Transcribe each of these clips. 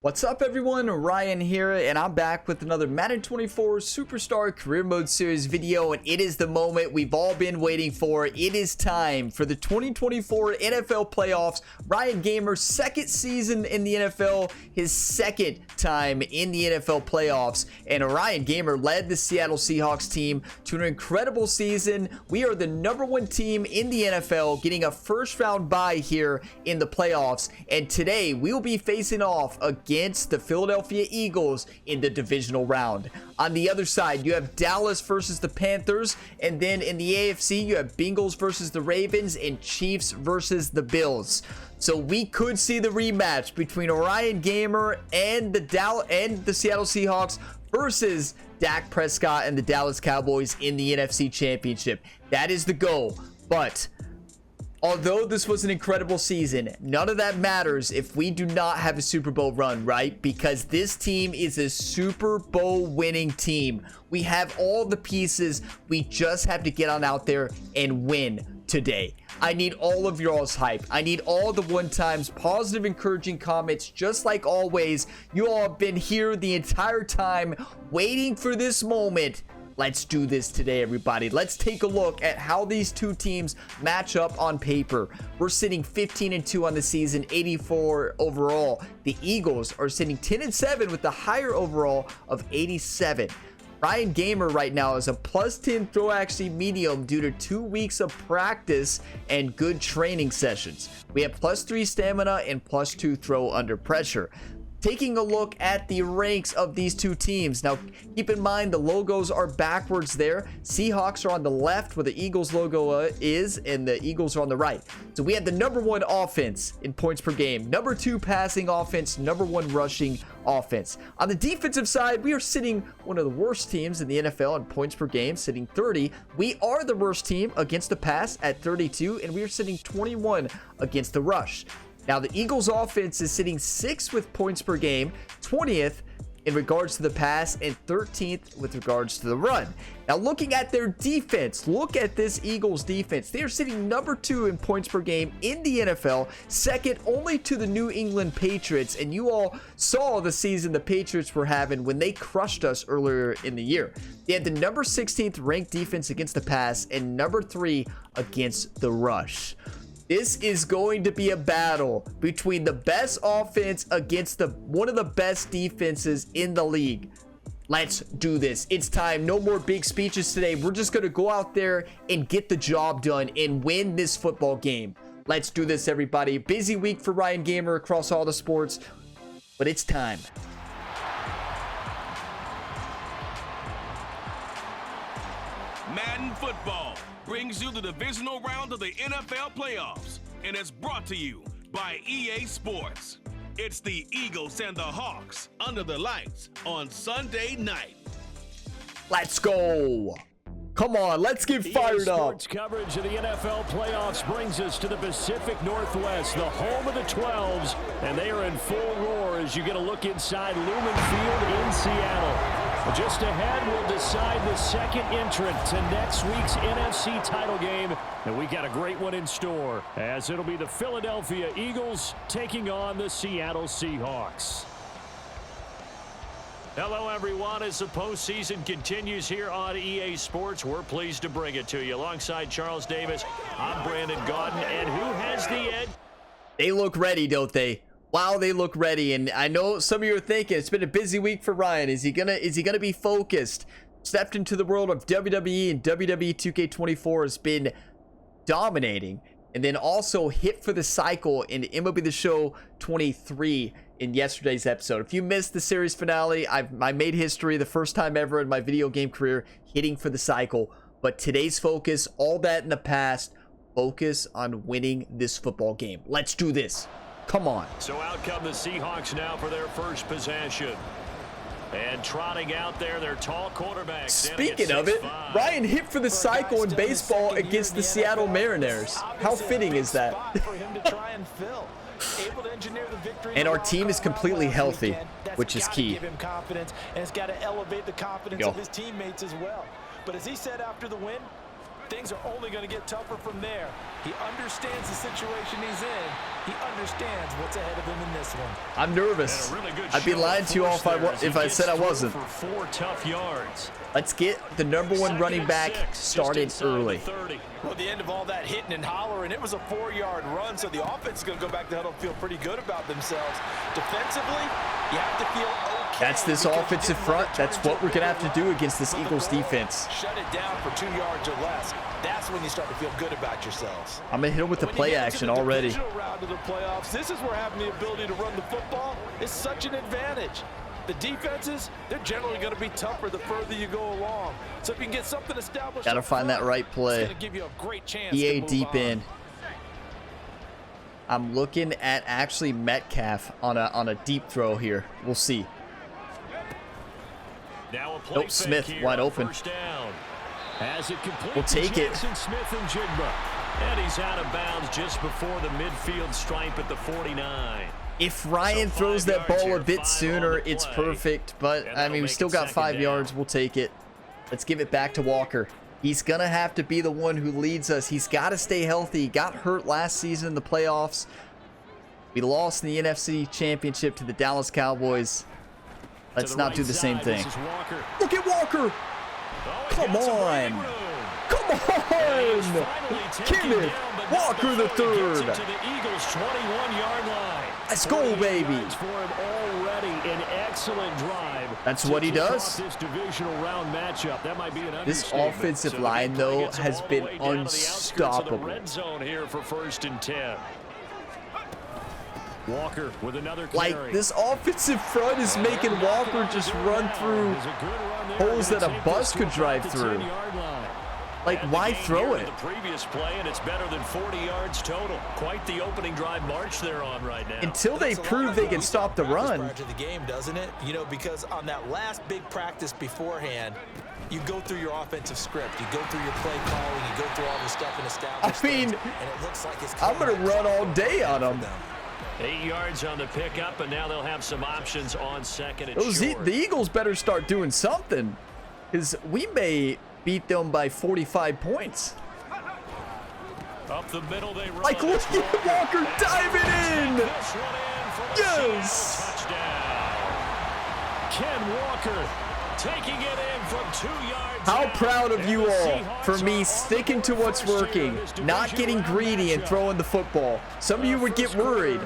What's up everyone, Ryan here, and I'm back with another Madden 24 Superstar Career Mode Series video, and it is the moment we've all been waiting for. It is time for the 2024 NFL Playoffs. Ryan Gamer's second season in the NFL, his second time in the NFL Playoffs, and Ryan Gamer led the Seattle Seahawks team to an incredible season. We are the #1 team in the NFL, getting a first round bye here in the playoffs, and today we will be facing off against the Philadelphia Eagles in the divisional round. On the other side, you have Dallas versus the Panthers, and then in the AFC, you have Bengals versus the Ravens and Chiefs versus the Bills. So we could see the rematch between Ryan Gamer and the Seattle Seahawks versus Dak Prescott and the Dallas Cowboys in the NFC Championship. That is the goal. But although this was an incredible season, none of that matters if we do not have a Super Bowl run, right? Because this team is a Super Bowl winning team. We have all the pieces. We just have to get on out there and win today. I need all of y'all's hype. I need all the one-times positive, encouraging comments. Just like always, you all have been here the entire time waiting for this moment. Let's do this today, everybody. Let's take a look at how these two teams match up on paper. We're sitting 15-2 on the season, 84 overall. The Eagles are sitting 10-7 with the higher overall of 87. Ryan Gamer right now is a +10 throw accuracy medium due to 2 weeks of practice and good training sessions. We have +3 stamina and +2 throw under pressure. Taking a look at the ranks of these two teams. Now, keep in mind the logos are backwards there. Seahawks are on the left where the Eagles logo is, and the Eagles are on the right. So we have the #1 offense in points per game, #2 passing offense, #1 rushing offense. On the defensive side, we are sitting one of the worst teams in the NFL in points per game, sitting 30. We are the worst team against the pass at 32, and we are sitting 21 against the rush. Now, the Eagles offense is sitting 6th with points per game, 20th in regards to the pass, and 13th with regards to the run. Now, looking at their defense, look at this Eagles defense. They are sitting #2 in points per game in the NFL, second only to the New England Patriots. And you all saw the season the Patriots were having when they crushed us earlier in the year. They had the #16th ranked defense against the pass and #3 against the rush. This is going to be a battle between the best offense against one of the best defenses in the league. Let's do this. It's time. No more big speeches today. We're just going to go out there and get the job done and win this football game. Let's do this, everybody. Busy week for Ryan Gamer across all the sports, but it's time. Madden Football brings you the divisional round of the NFL playoffs, and it's brought to you by EA Sports. It's the Eagles and the Hawks under the lights on Sunday night. Let's go. Come on, let's get fired up. Sports coverage of the NFL playoffs brings us to the Pacific Northwest, the home of the 12s, and they are in full roar as you get a look inside Lumen Field in Seattle. Just ahead, we'll decide the second entrant to next week's NFC title game, and we got a great one in store, as it'll be the Philadelphia Eagles taking on the Seattle Seahawks. Hello, everyone. As the postseason continues here on EA Sports, we're pleased to bring it to you. Alongside Charles Davis, I'm Brandon Gaudin, and who has the edge? They look ready, don't they? Wow, they look ready. And I know some of you are thinking it's been a busy week for Ryan. Is he gonna be focused? Stepped into the world of WWE, and WWE 2K24 has been dominating. And then also hit for the cycle in MLB The Show 23 in yesterday's episode. If you missed the series finale, I made history, the first time ever in my video game career hitting for the cycle. But today's focus, all that in the past, focus on winning this football game. Let's do this. Come on. So out come the Seahawks now for their first possession. And trotting out there, their tall quarterback. Speaking of it, Ryan hit for the cycle in baseball against the Seattle Mariners. How fitting is that? And our team is completely healthy, which is key. Give him confidence, and it's got to elevate the confidence of his teammates as well. But as he said after the win, things are only going to get tougher from there. He understands the situation he's in, He understands what's ahead of him in this one. I'm nervous. Really I'd be lying to you all if I said I wasn't. For 4 tough yards. Let's get the #1 running back started early. Well, the end of all that hitting and hollering, it was a 4-yard run, so the offense is going to go back to huddle and feel pretty good about themselves. Defensively, you have to feel okay. That's this offensive front. That's what we're going to have to do against this Eagles defense. Shut it down for 2 yards or less. That's when you start to feel good about yourselves. I'm going to hit him with the play action already. Round of the playoffs, this is where having the ability to run the football is such an advantage. The defenses, they're generally going to be tougher the further you go along. So if you can get something established, Got to find that right play. It's going to give you a great chance EA to move deep on. in. I'm looking at actually Metcalf on a deep throw here. We'll see. Now a play Nope, Smith fake here wide on open. first down. As it completes, We'll take it. Smith and Jigba. And he's out of bounds just before the midfield stripe at the 49. If Ryan So throws 5 that yards ball here, a bit 5 sooner, on the it's play. perfect. But, And I that'll mean, we make still it got 5 2nd yards. down. We'll take it. Let's give it back to Walker. He's going to have to be the one who leads us. He's got to stay healthy. He got hurt last season in the playoffs. We lost in the NFC Championship to the Dallas Cowboys. Let's not do the same thing. Look at Walker. Come on. Come on. Kenneth Walker the third. Let's go, baby. That's what he does. This offensive line, though, has been unstoppable. Red zone here for 1st and 10. Walker with another carry. Like, this offensive front is making Walker just run through holes that a bus could drive through. Like, why throw it? The previous play, and it's better than 40 yards total. Quite the opening drive march they're on right now. Until they prove they can stop the run. Prior to the game, doesn't it? You know, because on that last big practice beforehand, you go through your offensive script, you go through your play calling, you go through all the stuff and establish I mean, things, and it looks like it's I'm going to run all day on them. 8 yards on the pickup, and now they'll have some options on 2nd and short. The Eagles better start doing something, because we may beat them by 45 points. Up the middle they run. Like, look at Walker diving in. Yes. Touchdown. Ken Walker taking it in from 2 yards. How out. proud of And you the all Seahawks for me are sticking on to board what's first here working, in this not getting divisional greedy and matchup. throwing the football. Some of you would get worried.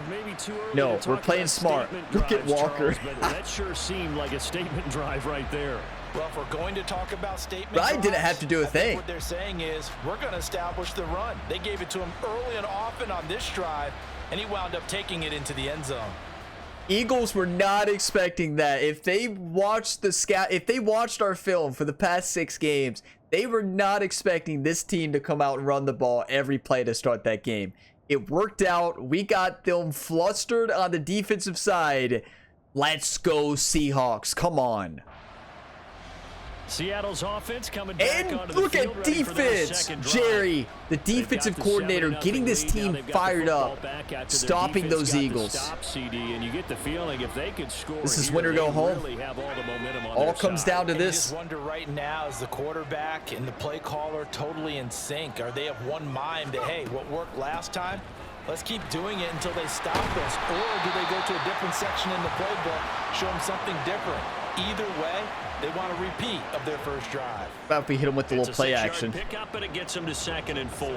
No, we're playing smart. Look at Walker. That sure seemed like a statement drive right there. Well, if we're going to talk about statement Ryan didn't drives, have to do a I think thing. what they're saying is we're going to establish the run. They gave it to him early and often on this drive, and he wound up taking it into the end zone. Eagles were not expecting that. If they watched our film for the past 6 games, they were not expecting this team to come out and run the ball every play to start that game. It worked out. We got them flustered on the defensive side. Let's go, Seahawks. Come on. Seattle's offense coming back And onto the look field, at ready for their defense. second drive. Jerry, the They've defensive got the coordinator, 7-0 getting this lead. Now team they've got the fired football up, back after their stopping defense those got the Eagles. stop, CD, and you get the feeling if they could score This is here, win or go they home. really have all the momentum on All their comes side. down to And you this. just wonder right now, is the quarterback and the play caller totally in sync? Are they of one mind that, hey, what worked last time, let's keep doing it until they stop us? Or do they go to a different section in the playbook, show them something different? Either way, they want a repeat of their first drive. About if we hit them with the little It's a play 6-yard action. Pickup, and it gets them to 2nd and 4.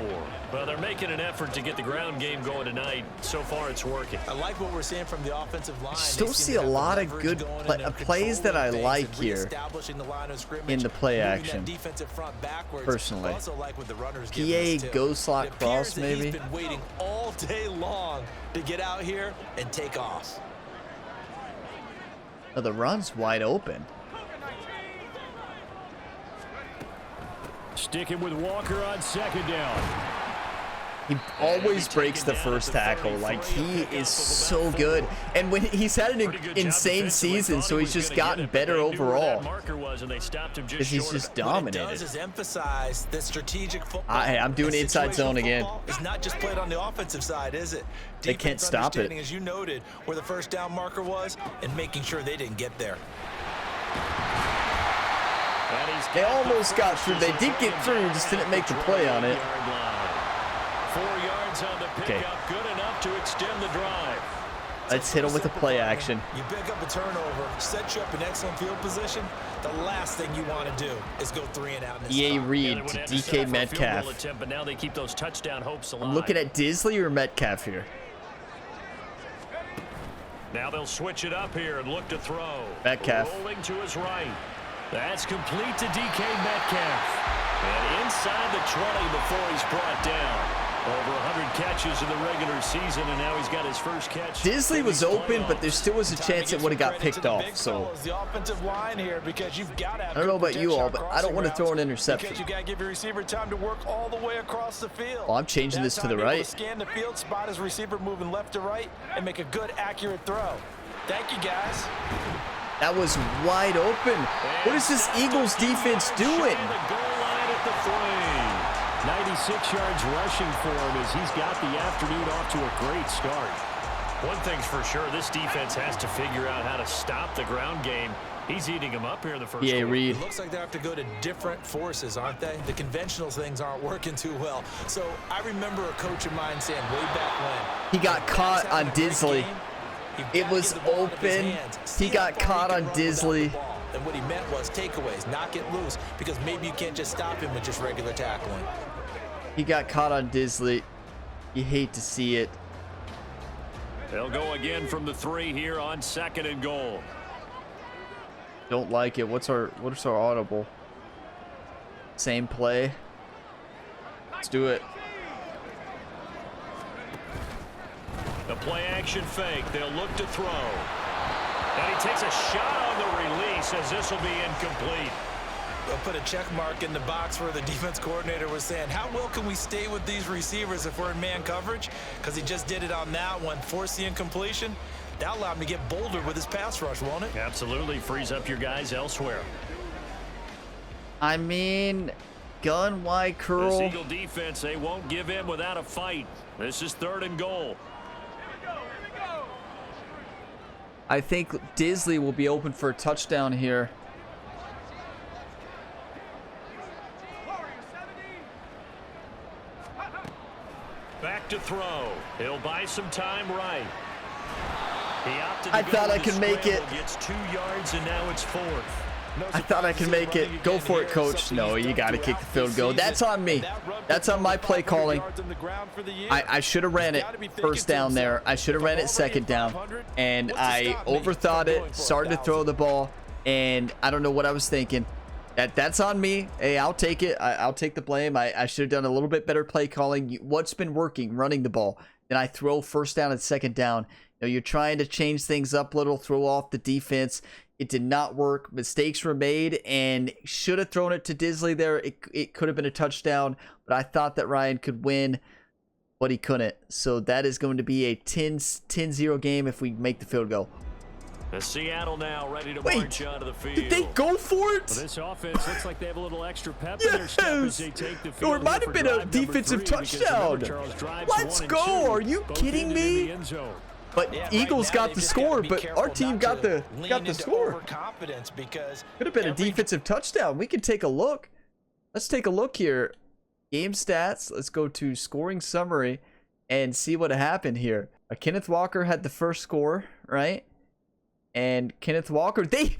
Well, they're making an effort to get the ground game going tonight. So far, it's working. I like what we're seeing from the offensive line. Still They seem see to a have the lot of leverage good going and plays that I controlling things like and here reestablishing the line of scrimmage, in the play moving that action. defensive front backwards. Personally. I also like what the runners PA give us, too. go slot It appears cross, that maybe. He's been waiting all day long to get out here and take off. Oh, the run's wide open. Sticking with Walker on 2nd down. He always breaks the first tackle. Like, he is so good. And when he's had an insane season, so he's just gotten better overall. Because he's just What it dominated. does is emphasize that strategic football. I'm doing and inside zone situational again. football is not just played on the offensive side, is it? They can't Defense stop it. understanding, as you noted, where the first down marker was and making sure they didn't get there. They almost got through. They did get through, just didn't make the play on it. 4 yards on the pickup. Okay. Good enough to extend the drive. Let's hit him with a play action. You pick up a turnover, set you up in excellent field position. The last thing you want to do is go 3 and out. EA Reed to DK Metcalf. Attempt, but now they keep those touchdown hopes alive. I'm looking at Disley or Metcalf here. Now they'll switch it up here and look to throw. Metcalf. Rolling to his right. That's complete to DK Metcalf. And inside the 20 before he's brought down. Over 100 catches in the regular season, and now he's got his first catch. Disley was open, but there still was a chance it would have got picked off. So I don't know about you all, but I don't want to throw an interception. Because you got to give your receiver time to work all the way across the field. Oh, I'm changing this to the right. Scan the field, spot his receiver moving left to right, and make a good, accurate throw. Thank you, guys. That was wide open. What is this Eagles defense doing? 96 yards rushing for him as he's got the afternoon off to a great start. One thing's for sure, this defense has to figure out how to stop the ground game. He's eating them up here in the first quarter. Reed. It looks like they have to go to different forces, aren't they? The conventional things aren't working too well. So I remember a coach of mine saying way back when he got caught on Disley. It was open. He got caught on Disley. And what he meant was takeaways, knock it loose, because maybe you can't just stop him with just regular tackling. He got caught on Disley. You hate to see it. They'll go again from the 3 here on 2nd and goal. Don't like it. What's our audible? Same play. Let's do it. The play action fake. They'll look to throw. And he takes a shot on the release as this will be incomplete. They'll put a check mark in the box where the defense coordinator was saying, how well can we stay with these receivers if we're in man coverage? Because he just did it on that one, force the incompletion. That allowed him to get bolder with his pass rush, won't it? Absolutely. Frees up your guys elsewhere. I mean, gun wide curl. This Eagle defense, they won't give in without a fight. This is 3rd and goal. I think Disley will be open for a touchdown here. Back to throw. He'll buy some time right. I thought I could make it. Gets 2 yards and now it's 4th. I thought I could make it. Go for it, coach. No, you got to kick the field goal. That's on me. That's on my play calling. I should have ran it first down there. I should have ran it 2nd down. And I overthought it, started to throw the ball, and I don't know what I was thinking. That's on me. Hey, I'll take it. I'll take the blame. I should have done a little bit better play calling. What's been working? Running the ball. Then I throw 1st down and 2nd down. You know, you're trying to change things up a little, throw off the defense. It did not work. Mistakes were made, and should have thrown it to Disley there. It could have been a touchdown, but I thought that Ryan could win, but he couldn't. So that is going to be a 10-0 game if we make the field goal. The Seattle now ready to march onto the field. Did they go for it? Well, this offense looks like they have a little extra pep in their step as they take the field. Or it might have been a defensive touchdown. Let's go. Are you kidding me? But Eagles got the score, but our team got the score. Could have been a defensive touchdown. We could take a look. Let's take a look here. Game stats. Let's go to scoring summary and see what happened here. Kenneth Walker had the first score, right? And Kenneth Walker, they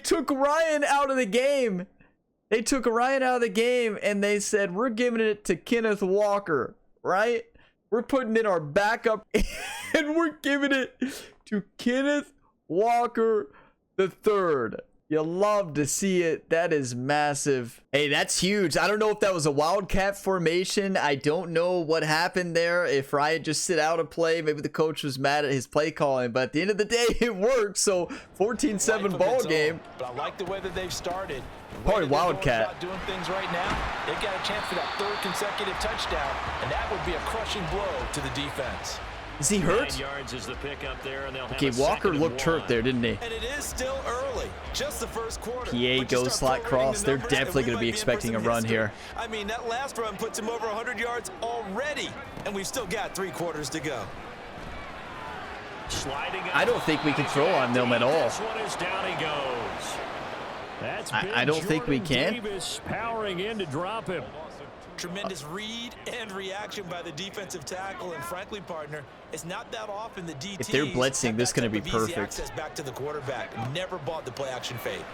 took Ryan out of the game. They took Ryan out of the game and they said, we're giving it to Kenneth Walker, right? We're putting in our backup and we're giving it to Kenneth Walker III. You love to see it. That is massive. Hey, that's huge. I don't know if that was a wildcat formation. I don't know what happened there. If Ryan just sit out a play, maybe the coach was mad at his play calling. But at the end of the day, it worked. So 14-7 ball game. But I like the way that they've started. Probably wildcat. Doing things right now. They've got a chance for that 3rd consecutive touchdown, and that would be a crushing blow to the defense. Is he hurt? 9 yards is the pick up there, and they'll have okay, Walker looked hurt there, didn't he? And it is still early, just the first quarter. PA goes slot cross. They're definitely going to be expecting a run here. I mean, that last run puts him over 100 yards already, and we've still got 3 quarters to go. I don't think we can throw on them at all. This one is down he goes. That's I don't think we can. Davis powering in to drop him. Tremendous read and reaction by the defensive tackle, and frankly, partner, it's not that often the DTs. If they're blitzing, this is going to be perfect. Access back to the quarterback. Never bought the play action fade.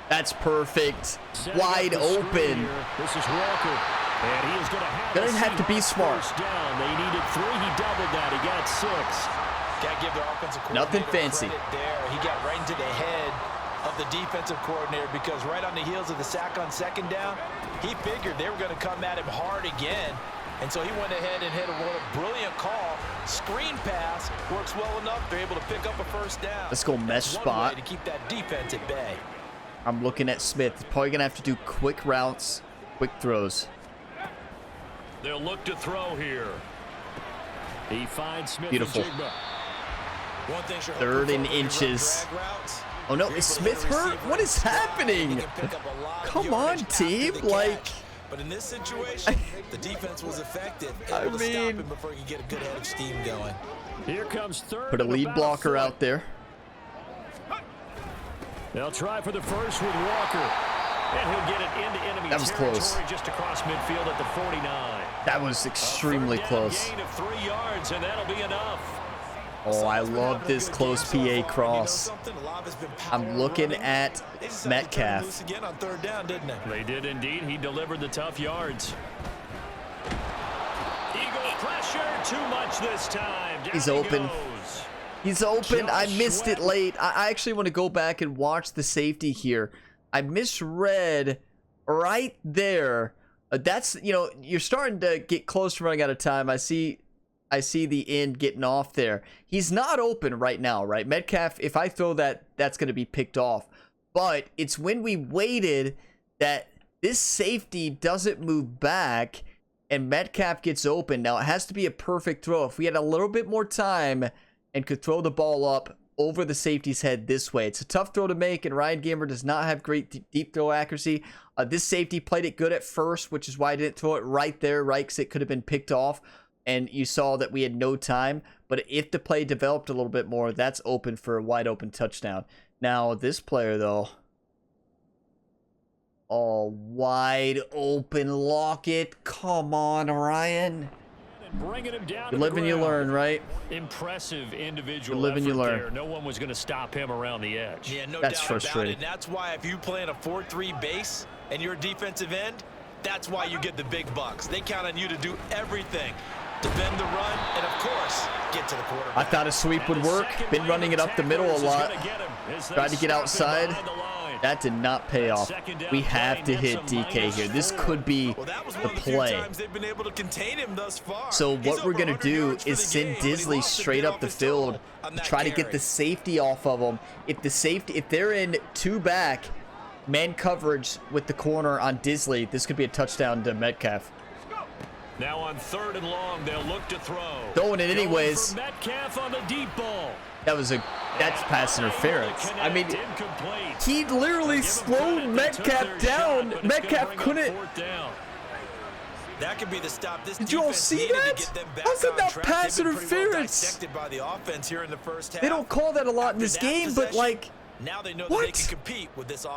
That's perfect. Wide open. This is Walker. And he is going to have to be smart. Down. They needed 3. He doubled that. He got 6. Gotta give the offensive coordinator nothing fancy there. He got right into the head of the defensive coordinator, because right on the heels of the sack on second down, he figured they were going to come at him hard again. And so he went ahead and hit a brilliant call. Screen pass works well enough. They're able to pick up a first down. Let's go mesh spot. To keep that defense at bay. I'm looking at Smith. He's probably going to have to do quick routes, quick throws. They'll look to throw here. He finds Smith. Beautiful. 3rd and inches. Oh no, is Smith hurt? What is happening? Come on, team. Like, but in this situation, the defense was effective. Able to stop him before he could get a good head of steam going. Here comes 3rd. Put a lead blocker out there. They'll try for the first with Walker. And he'll get it into enemy that was close. Just across midfield at the 49. That was extremely close. Gain of 3 yards, and that'll be enough. Oh, I love this close PA cross. I'm looking at Metcalf. They did indeed. He delivered the tough yards. Eagle pressure, too much this time. Down He's open. He's open. I missed it late. I actually want to go back and watch the safety here. I misread right there. That's, you know, you're starting to get close to running out of time. I see the end getting off there. He's not open right now, right? Metcalf, if I throw that, that's going to be picked off. But it's when we waited that this safety doesn't move back and Metcalf gets open. Now, it has to be a perfect throw. If we had a little bit more time and could throw the ball up over the safety's head this way. It's a tough throw to make, and Ryan Gamer does not have great deep throw accuracy. This safety played it good at first, which is why I didn't throw it right there, right? Because it could have been picked off. And you saw that we had no time. But if the play developed a little bit more, that's open for a wide open touchdown. Now, this player, though. Oh, wide open Lockett. Come on, Ryan. You live and you learn, right? Impressive individual you live and you learn. There. No one was going to stop him around the edge. Yeah, no that's doubt frustrating. About it. That's why if you play in a 4-3 base and you're a defensive end, that's why you get the big bucks. They count on you to do everything. Defend the run, and of course, get to the quarterback. I thought a sweep would work. Been running it up the middle a lot. Tried to get outside. That did not pay off. We have to hit DK here. This could be the play. So what we're going to do is send Disley straight up the field and try to get the safety off of them. If they're in 2 back, man coverage with the corner on Disley, this could be a touchdown to Metcalf. Now on 3rd and long, they'll look to throw. Throwing it anyways. Metcalf on the deep ball. That's pass interference. I mean, he literally slowed Metcalf down. Metcalf couldn't. That could be the stop. Did you all see that? How's that not pass interference? They don't call that a lot in this game, but like, what?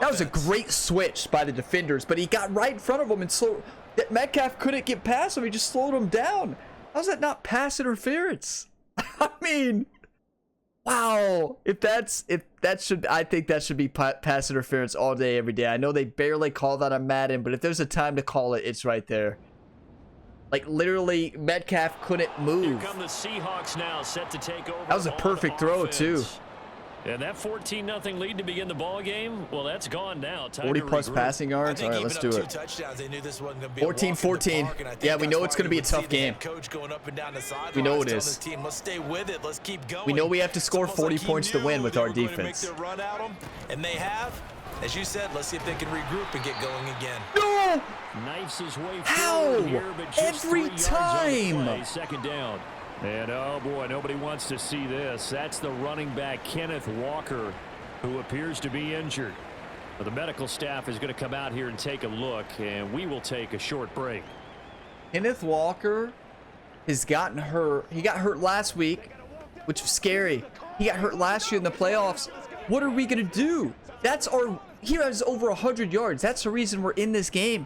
That was a great switch by the defenders, but he got right in front of him and slowed. Metcalf couldn't get past him. He just slowed him down. How's that not pass interference? I mean, wow. I think that should be pass interference all day, every day. I know they barely call that on Madden, but if there's a time to call it, it's right there. Like, literally, Metcalf couldn't move. Here come the Seahawks now, set to take over. That was a perfect throw, too. And that 14-0 lead to begin the ball game, well, that's gone now. 40-plus passing yards. All right, let's do it. 14-14. Yeah, we know it's going to be a tough game. We know it is. We know we have to score 40 points to win with our defense. And they have. As you said, let's see if they can regroup and get going again. No! Knifes his way how? Here, but just every 3 yards time. On the play, second down. And oh boy, nobody wants to see this. That's the running back, Kenneth Walker, who appears to be injured. Well, the medical staff is going to come out here and take a look, and we will take a short break. Kenneth Walker has gotten hurt. He got hurt last week, which was scary. He got hurt last year in the playoffs. What are we going to do? He has over 100 yards. That's the reason we're in this game.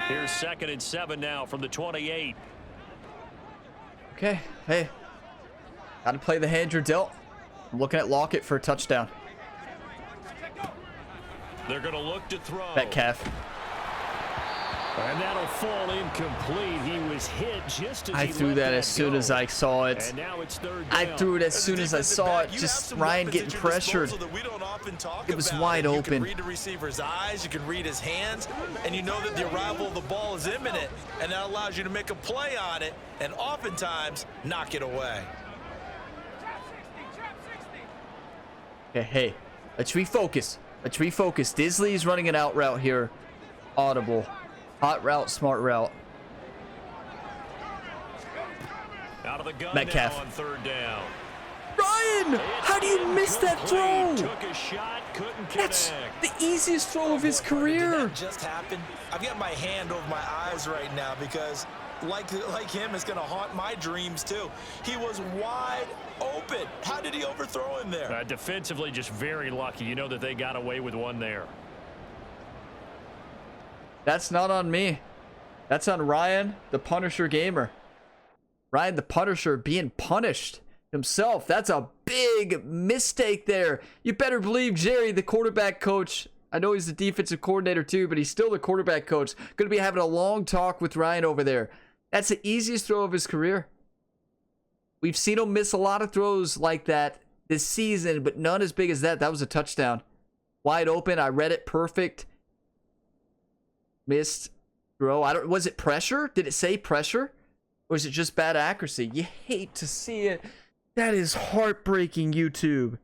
Here's 2nd and 7 now from the 28. Okay, hey. Got to play the hand you're dealt. I'm looking at Lockett for a touchdown. They're going to look to throw. Metcalf. And that'll fall incomplete. He was hit just as I threw that as soon as I saw it. And now it's 3rd down. I threw it as soon as I saw it. Just Ryan getting pressured. It was wide open. You can read the receiver's eyes, you can read his hands, and you know that the arrival of the ball is imminent, and that allows you to make a play on it and oftentimes knock it away. Okay, hey, let's refocus. Let's refocus. Disley is running an out route here. Audible. Hot route, smart route. Out of the gun Metcalf. now on 3rd down. Ryan, how do you miss that throw? Took a shot, couldn't That's connect. the easiest throw of his career. Did that just happen? I've got my hand over my eyes right now because like him, it's going to haunt my dreams too. He was wide open. How did he overthrow him there? Defensively, just very lucky. You know that they got away with one there. That's not on me. That's on Ryan, the Punisher gamer. Ryan, the Punisher, being punished himself. That's a big mistake there. You better believe Jerry, the quarterback coach. I know he's the defensive coordinator too, but he's still the quarterback coach. Going to be having a long talk with Ryan over there. That's the easiest throw of his career. We've seen him miss a lot of throws like that this season, but none as big as that. That was a touchdown. Wide open. I read it perfect. Missed throw. Was it pressure? Did it say pressure? Or is it just bad accuracy? You hate to see it. That is heartbreaking, YouTube.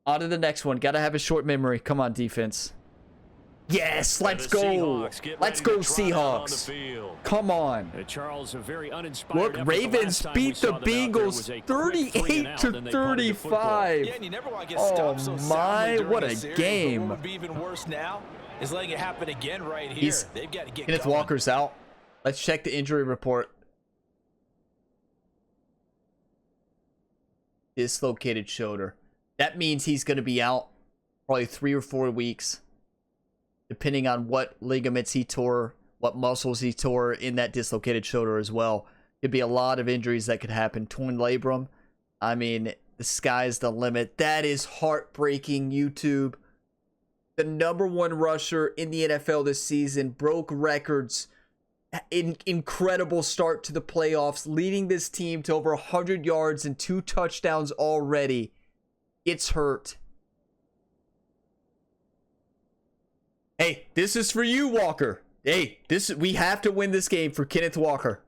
On to the next one. Gotta have a short memory. Come on, defense. Yes, let's go. Let's go, Seahawks. Come on. Charles, a very uninspired Look, Ravens beat the Bengals 38-35. Yeah, and you never want to get stopped so soundly during what a series, game. What would be even worse now is letting it happen again right here. They've got to get Kenneth going. Walker's out. Let's check the injury report. Dislocated shoulder. That means he's going to be out probably 3 or 4 weeks, depending on what ligaments he tore, what muscles he tore in that dislocated shoulder as well. Could be a lot of injuries that could happen. Torn labrum. I mean, the sky's the limit. That is heartbreaking, YouTube. The #1 rusher in the NFL this season broke records. Incredible start to the playoffs, leading this team to over 100 yards and 2 touchdowns already. It's hurt. Hey, this is for you, Walker. Hey, we have to win this game for Kenneth Walker.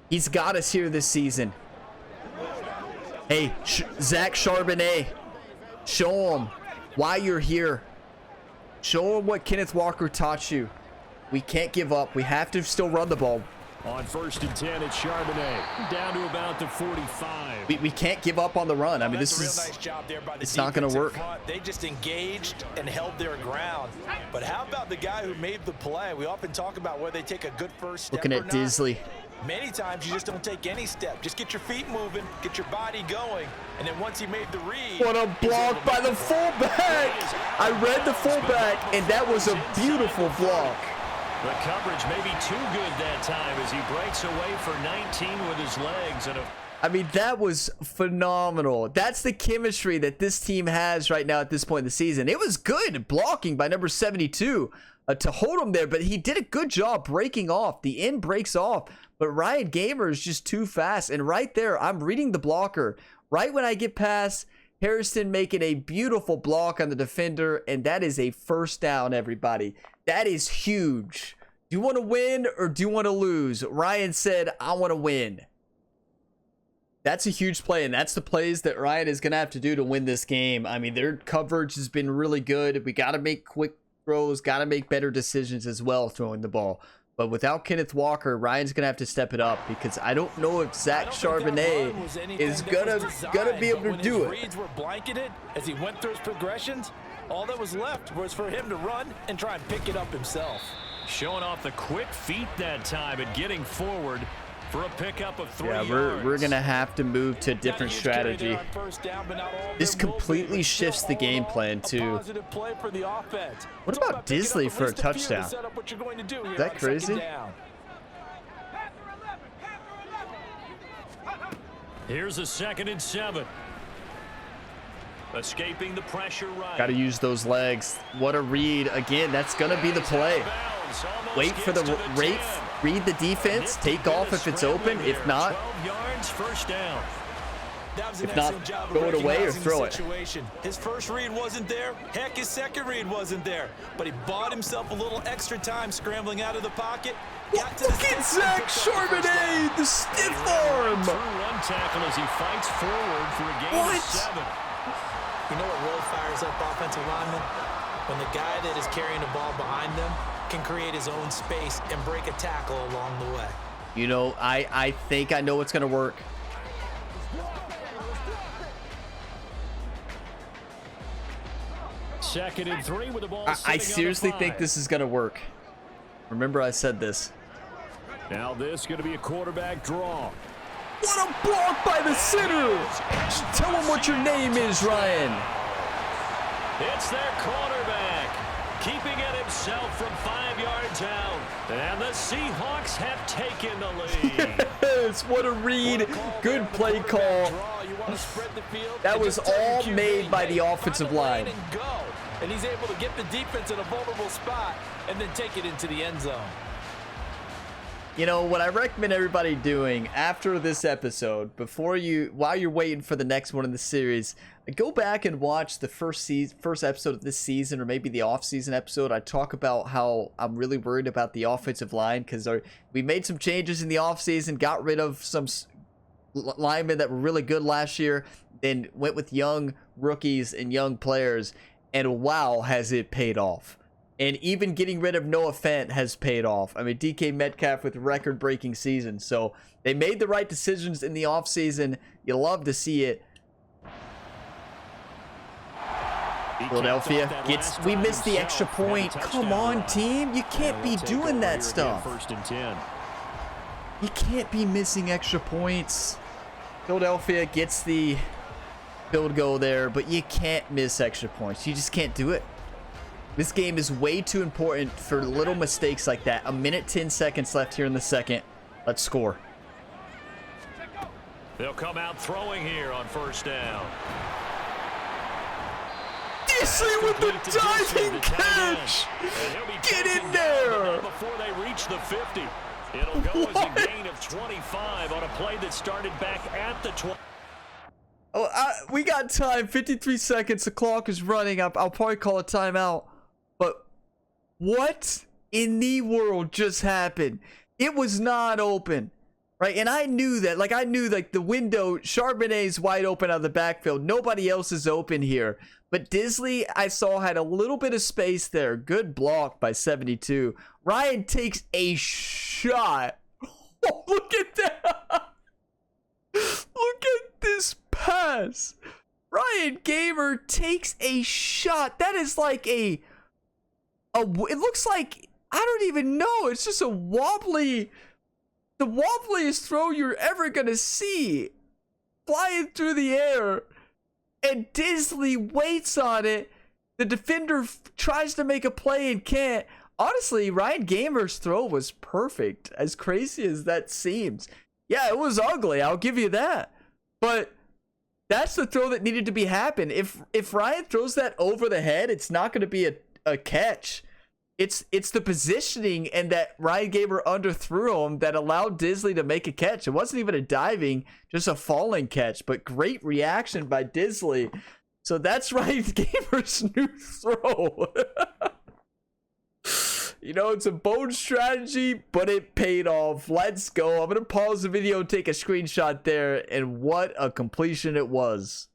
He's got us here this season. Hey, Zach Charbonnet, show him why you're here. Show him what Kenneth Walker taught you. We can't give up. We have to still run the ball. On 1st and 10, it's Charbonnet down to about the 45. We can't give up on the run. I mean, this is nice job there by the it's not going to work. They just engaged and held their ground. But how about the guy who made the play? We often talk about whether they take a good first step Looking or at not. Disley. Many times you just don't take any step. Just get your feet moving, get your body going, and then once he made the read. What a block by the fullback! I read the fullback, and that was a beautiful block. The coverage may be too good that time as he breaks away for 19 with his legs. I mean, that was phenomenal. That's the chemistry that this team has right now at this point in the season. It was good blocking by number 72 to hold him there, but he did a good job breaking off. The end breaks off, but Ryan Gamer is just too fast. And right there, I'm reading the blocker. Right when I get past Harrison making a beautiful block on the defender, and that is a first down, everybody. That is huge. Do you want to win or do you want to lose? Ryan said, I want to win. That's a huge play, and that's the plays that Ryan is going to have to do to win this game. I mean, their coverage has been really good. We got to make quick throws, got to make better decisions as well throwing the ball. But without Kenneth Walker, Ryan's going to have to step it up because I don't know if Zach Charbonnet is gonna be able to do it. Reads were blanketed as he went through his progressions. All that was left was for him to run and try and pick it up himself. Showing off the quick feet that time and getting forward. for a pickup of 3 Yeah, yards. we're gonna have to move to a different strategy. This completely shifts the game plan too. What about Disley for a touchdown? Is that crazy? Here's a 2nd and 7. Escaping the pressure right. Got to use those legs. What a read. Again, that's going to be the play. Wait for the read the defense, take off if it's open. If not, go it away or throw it. His first read wasn't there. Heck, his second read wasn't there. But he bought himself a little extra time scrambling out of the pocket. Got to Look at Zach Charbonnet, the stiff arm. One tackle as he fights forward for a gain of 7. You know what really fires up offensive linemen? When the guy that is carrying the ball behind them can create his own space and break a tackle along the way. You know, I think I know what's going to work. Second and 3 with the ball. I seriously think this is going to work. Remember I said this. Now this is going to be a quarterback draw. What a block by the center. Tell him what your name is, Ryan. It's their quarterback, keeping it himself from 5 yards out. And the Seahawks have taken the lead. Yes, what a read. Good play call. That was all made by the offensive line. And he's able to get the defense in a vulnerable spot and then take it into the end zone. You know what I recommend everybody doing after this episode, while you're waiting for the next one in the series, go back and watch the first episode of this season, or maybe the off-season episode. I talk about how I'm really worried about the offensive line because we made some changes in the off-season, got rid of some linemen that were really good last year, then went with young rookies and young players, and wow, has it paid off. And even getting rid of Noah Fant has paid off. I mean, DK Metcalf with record-breaking season. So they made the right decisions in the offseason. You love to see it. Philadelphia we missed the extra point. Come on, team. You can't be doing that stuff. First and 10. You can't be missing extra points. Philadelphia gets the field goal there, but you can't miss extra points. You just can't do it. This game is way too important for little mistakes like that. 1:10 seconds left here in the second. Let's score. They'll come out throwing here on first down. Disley with the diving catch. Get in there. Before they reach the 50. It'll go as a gain of 25 on a play that started back at the 20. Oh, we got time. 53 seconds. The clock is running. I'll probably call a timeout. But what in the world just happened? It was not open, right? And I knew that. I knew the window, Charbonnet's wide open out of the backfield. Nobody else is open here. But Disley, I saw, had a little bit of space there. Good block by 72. Ryan takes a shot. Oh, look at that. Look at this pass. Ryan Gamer takes a shot. That is like it looks like, I don't even know. It's just the wobbliest throw you're ever going to see. Flying through the air. And Disley waits on it. The defender tries to make a play and can't. Honestly, Ryan Gamer's throw was perfect. As crazy as that seems. Yeah, it was ugly. I'll give you that. But that's the throw that needed to be happen. If Ryan throws that over the head, it's not going to be a catch. It's the positioning and that Ryan Gamer underthrew him that allowed Disley to make a catch. It wasn't even a diving, just a falling catch, but great reaction by Disley. So that's Ryan Gamer's new throw. You know, it's a bold strategy, but it paid off. Let's go. I'm going to pause the video and take a screenshot there, and what a completion it was.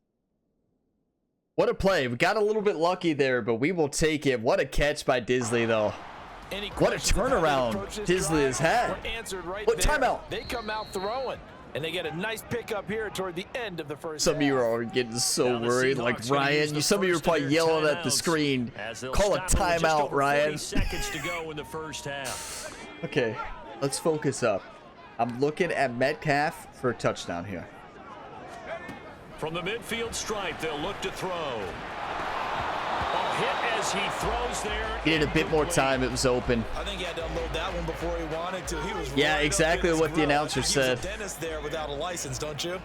What a play. We got a little bit lucky there, but we will take it. What a catch by Disley, though. What a turnaround Disley has had. What timeout? They come out throwing, and they get a nice pickup here toward the end of the first Some of you are getting so worried, like Ryan. Some of you are probably yelling at the screen. Call a timeout, Ryan. Seconds to go in the first half. Okay, let's focus up. I'm looking at Metcalf for a touchdown here. From the midfield stripe, they'll look to throw. A hit as he throws there. He needed a bit more time. It was open. I think he had to unload that one before he wanted to. He was yeah, exactly what the announcer said. He's a dentist there without a license, don't you?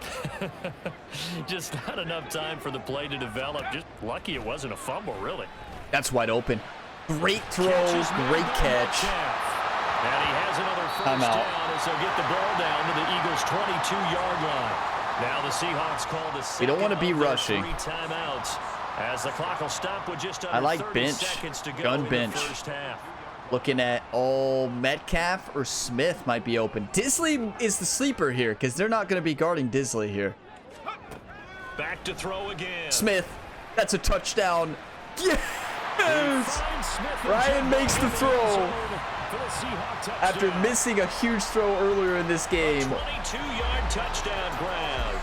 Just not enough time for the play to develop. Just lucky it wasn't a fumble, really. That's wide open. Great throw, great catch. And he has another first down as they'll get the ball down to the Eagles' 22-yard line. Now the Seahawks call the second. We don't want to be rushing. 3 timeouts as the clock will stop with just under I like 30 bench, seconds to go gun in bench. the first half. Looking at, Metcalf or Smith might be open. Disley is the sleeper here because they're not going to be guarding Disley here. Back to throw again. Smith, that's a touchdown. Yes! Ryan makes the throw after missing a huge throw earlier in this game. 22-yard touchdown grab.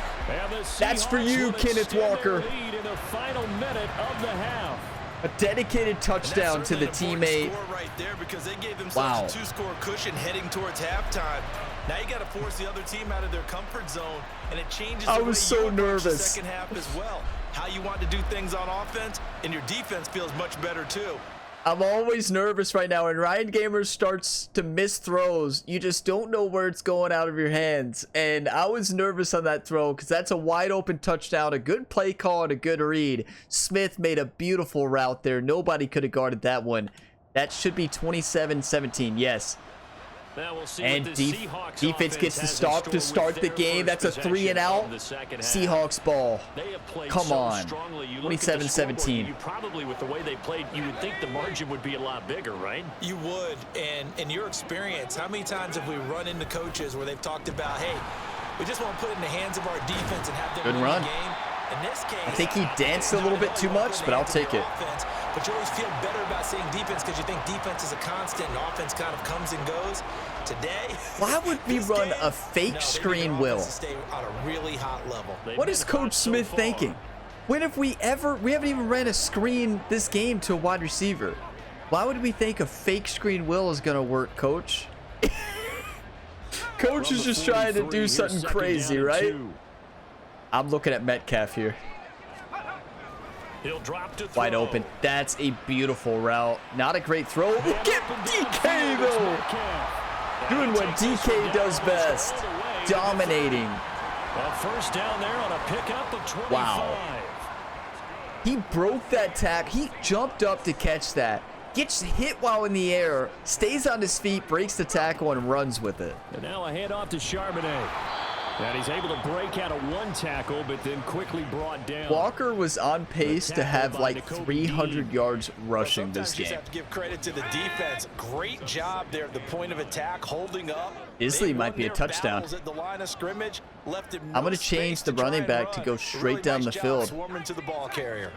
That's for you, Kenneth Walker. In the final minute of the half. A dedicated touchdown to the teammate. Right there because they gave themselves Wow. a 2-score cushion heading towards halftime. Now you got to force the other team out of their comfort zone, and it changes the I way was you so approach the nervous. second half as well. How you want to do things on offense, and your defense feels much better too. I'm always nervous right now. When Ryan Gamer starts to miss throws, you just don't know where it's going out of your hands. And I was nervous on that throw because that's a wide open touchdown, a good play call, and a good read. Smith made a beautiful route there. Nobody could have guarded that one. That should be 27-17, yes. Now we'll see And what the Seahawks defense gets the offense stop has in to store with start the their game. first That's a 3 and out. possession of the second half. Seahawks ball. They have played Come so on. strongly. You look at the 27-17. scoreboard, you probably, with the way they played, you would think the margin would be a lot bigger, right? You would, and in your experience, how many times have we run into coaches where they've talked about, hey, we just want to put it in the hands of our defense and have them Good win run. the game? In this case, I think he danced a little bit too much, but I'll take it. Offense, but you always feel better about saying defense because you think defense is a constant and offense kind of comes and goes. Today, Why would we this run game, a fake no, they need screen, their Will? offense to stay on a really hot level. What is Coach Smith thinking? When have we haven't even ran a screen this game to a wide receiver. Why would we think a fake screen Will is going to work, Coach? Coach is just trying to do something crazy, right? I'm looking at Metcalf here. He'll drop to Wide throw. open. That's a beautiful route. Not a great throw. Look at DK, though. Doing what DK does best. Dominating. A first down there on a pickup of 25. Wow. He broke that tackle. He jumped up to catch that. Gets hit while in the air. Stays on his feet, breaks the tackle, and runs with it. And now a handoff to Charbonnet. And he's able to break out of one tackle, but then quickly brought down. Walker was on pace to have like 300 yards rushing this Sometimes you just game. have to give credit to the defense. Great job there at the point of attack, holding up. Isley might be a touchdown. At the line of scrimmage, left him I'm no going to change space the try running and back to run. go straight Really down nice the job field. swarming to the ball carrier.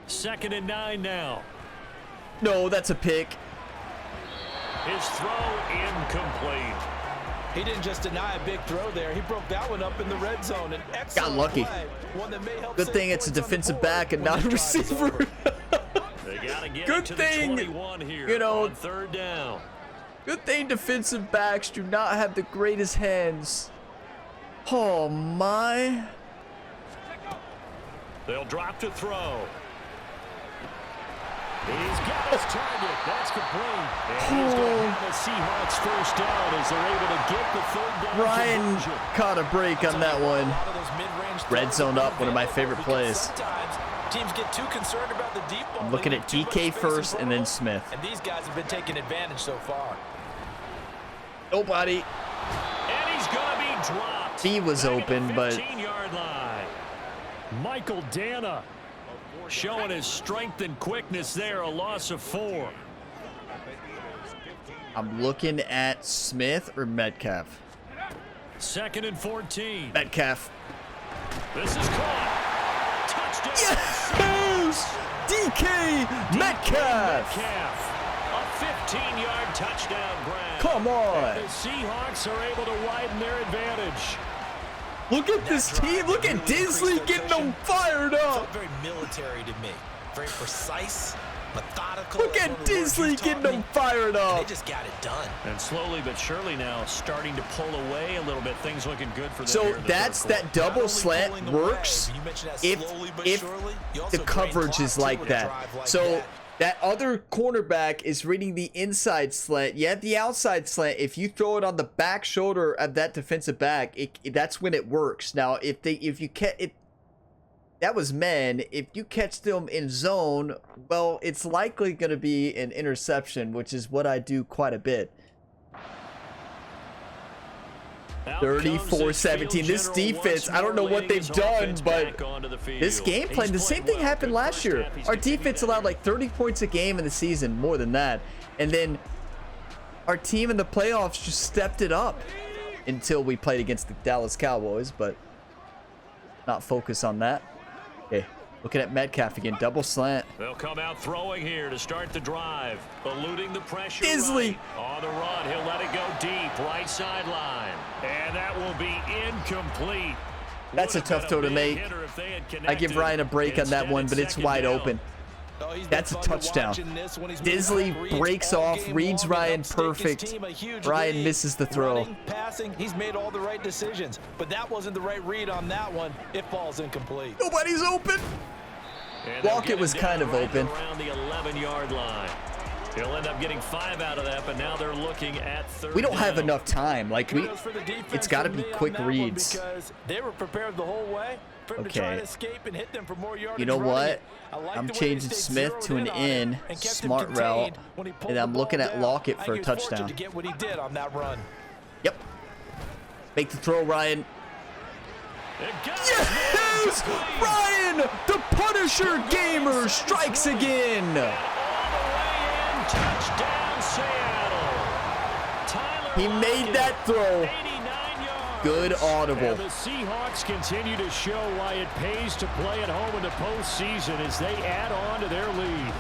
2nd and 9 now. No, that's a pick. His throw incomplete. He didn't just deny a big throw there. He broke that one up in the red zone. An excellent lucky. play. One that may help Good save thing it's a points on the defensive board back and when not a the drive is receiver. over. They gotta get Good it to thing, the 21 here you know, on 3rd down. Good thing defensive backs do not have the greatest hands. Oh, my. They'll drop to throw. He's got his target. That's complete. And he's going to have the Seahawks first down as they're able to get the 3rd down. Ryan conversion. caught a break on that one. A lot of those mid-range Red throws zoned are up, one of my favorite because plays. Sometimes teams get too concerned about the deep ball. I'm looking They at leave too DK much space first in and then front of them. Smith. And these guys have been taking advantage so far. Nobody. And he's going to be dropped. He was Back at open, the but 15-yard line. Michael Dana showing his strength and quickness there, a loss of 4. I'm looking at Smith or Metcalf. 2nd and 14. Metcalf. This is caught. Touchdown. Yes! DK Metcalf. A 15-yard touchdown grab. Come on. And the Seahawks are able to widen their advantage. Look at this team. Look at Disley getting them fired Felt up. very military to me. Very precise. methodical. Look at Disley getting them fired up. They just got it done. And slowly but surely now starting to pull away a little bit. Things looking good for them. So that's that double slant works if the coverage is like that. So that other cornerback is reading the inside slant. You have the outside slant. If you throw it on the back shoulder of that defensive back, that's when it works. Now, if you catch it, that was man. If you catch them in zone, well, it's likely going to be an interception, which is what I do quite a bit. 34-17. This defense, I don't know what they've done, but this game plan, the same thing happened last year. Our defense allowed like 30 points a game in the season, more than that. And then our team in the playoffs just stepped it up until we played against the Dallas Cowboys, but not focus on that. Okay, looking at Metcalf again, double slant. They'll come out throwing here to start the drive, eluding the pressure. Disley on the run, he'll let it go deep, right sideline, and that will be incomplete. That's a tough throw to make. I give Ryan a break on that one, but it's wide open. That's a touchdown. Disley breaks off, reads Ryan perfect. Ryan misses the throw. Passing, he's made all the right decisions, but that wasn't the right read on that one. It falls incomplete. Nobody's open. Lockett was kind of open. Around the 11-yard line. He'll end up getting 5 out of that, but now they're looking at 3rd. We don't have enough time. Like it's got to be quick reads. They were prepared the whole way. Okay. You know what? I'm changing Smith to an in, smart route, and I'm looking at Lockett for a touchdown. Yep. Make the throw, Ryan. Yes! Ryan, the Punisher Gamer, strikes again. Touchdown, Seattle. He made that throw. Good audible. And the Seahawks continue to show why it pays to play at home in the postseason as they add on to their lead.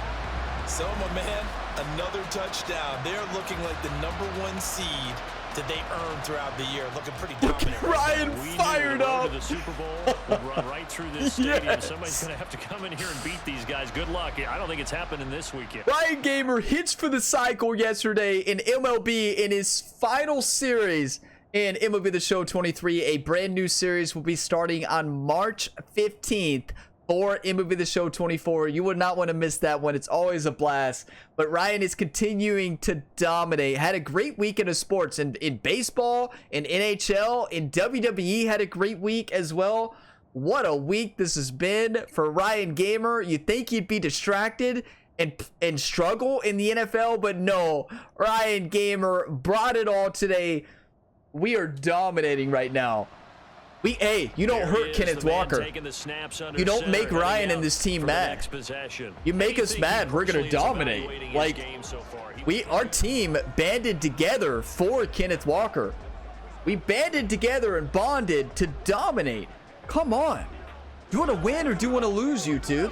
So, my man, another touchdown. They're looking like the #1 seed that they earned throughout the year. Looking pretty dominant. Ryan fired up. The Super Bowl will run right through this stadium. Yes. Somebody's going to have to come in here and beat these guys. Good luck. I don't think it's happening this weekend. Ryan Gamer hits for the cycle yesterday in MLB in his final series. And MLB The Show 23, a brand new series, will be starting on March 15th for MLB The Show 24. You would not want to miss that one. It's always a blast. But Ryan is continuing to dominate. Had a great weekend of sports in baseball, in NHL, in WWE. Had a great week as well. What a week this has been for Ryan Gamer. You'd think he'd be distracted and struggle in the NFL, but no. Ryan Gamer brought it all today. We are dominating right now. You don't hurt Kenneth Walker. You don't make Ryan and this team mad. You make us mad, we're going to dominate. Like, our team banded together for Kenneth Walker. We banded together and bonded to dominate. Come on. Do you want to win or do you want to lose, YouTube?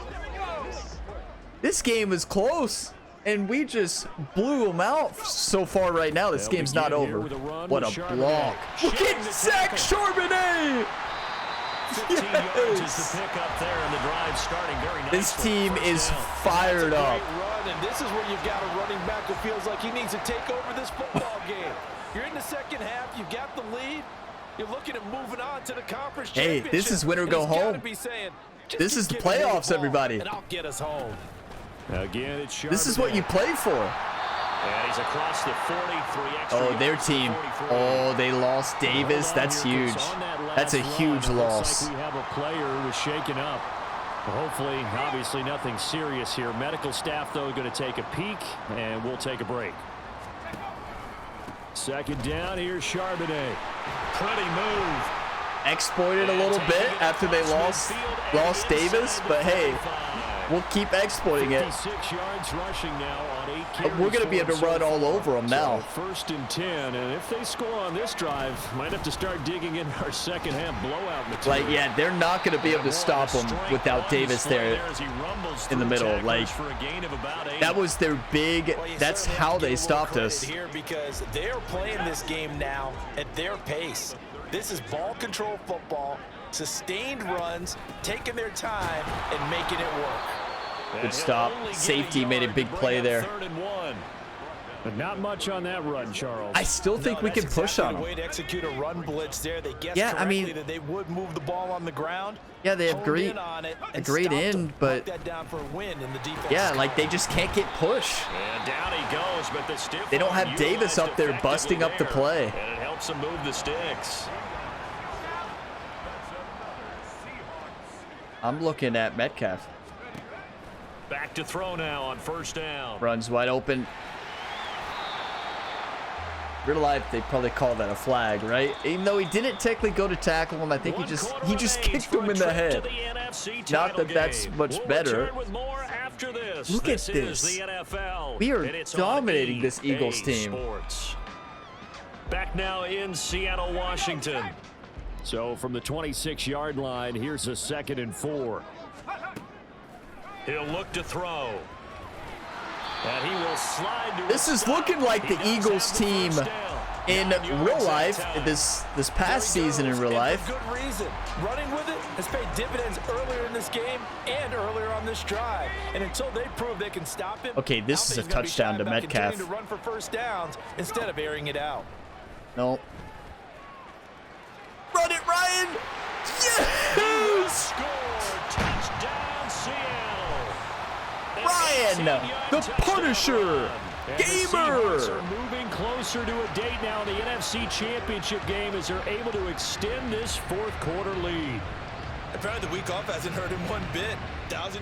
This game is close. And we just blew them out so far right now. This game's not over. What a block. Look at Zach Charbonnet. Yes. This team is fired up. And this is where you've got a running back who feels like he needs to take over this football game. You're in the second half. You've got the lead. You're looking at moving on to the conference championship. Hey, this is win or go home. This is the playoffs, everybody. And I'll get us home. Again, it's this is what you play for. And he's across the 43. Oh, their team. Oh, they lost Davis. That's huge. That's a huge loss. Like we have a player who was shaken up. Hopefully, obviously, nothing serious here. Medical staff, though, going to take a peek, and we'll take a break. Second down, here's Charbonnet. Pretty move. Exploited a little bit after they lost Davis, but hey, we'll keep exploiting it. 56 yards rushing now on 8 carries. We're going to be able to run all over them now. So 1st and 10, and if they score on this drive, might have to start digging in our second half blowout material. Like, yeah, they're not going to be able to stop them without Davis there in the middle. Like, that was their big, that's how they stopped us. Here because they're playing this game now at their pace. This is ball control football, sustained runs, taking their time and making it work. Good stop. Safety made a big play there. But not much on that run, Charles. I still think we can push on them. Way to execute a run blitz there. They guessed Yeah, I mean, that they would move the ball on the ground. Yeah, they have a great end, but yeah, like they just can't get push. And down he goes, but the stiff they don't have Davis up there busting up the play. And it helps him move the sticks. I'm looking at Metcalf. Back to throw now on first down. Runs wide open. Real life, they probably call that a flag, right? Even though he didn't technically go to tackle him, I think he just kicked him in the head. Not that that's much better. Look at this. We are dominating this Eagles team. Back now in Seattle, Washington. So from the 26-yard line, here's a 2nd and 4. He'll look to throw. And he will slide to this is looking like the Eagles team in real life, this past season in real life. For good reason. Running with it has paid dividends earlier in this game and earlier on this drive. And until they prove they can stop him, okay, this is a touchdown to Metcalf. To run for first downs instead of airing it out. No. Run it, Ryan! Yes! Touchdown, Seattle. Ryan, the Punisher, Gamer. Are moving closer to a date now in the NFC Championship game as they're able to extend this 4th quarter lead. Apparently the week off hasn't hurt him one bit.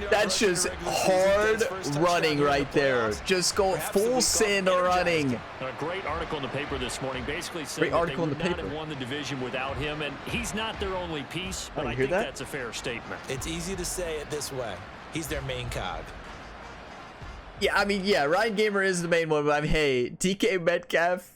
That's just hard running right there. Just go full send running. A great article in the paper this morning, basically saying that they would not have won the division without him, and he's not their only piece, but I think that's a fair statement. It's easy to say it this way. He's their main cog. Yeah, I mean, yeah, Ryan Gamer is the main one, but I mean, hey, DK Metcalf,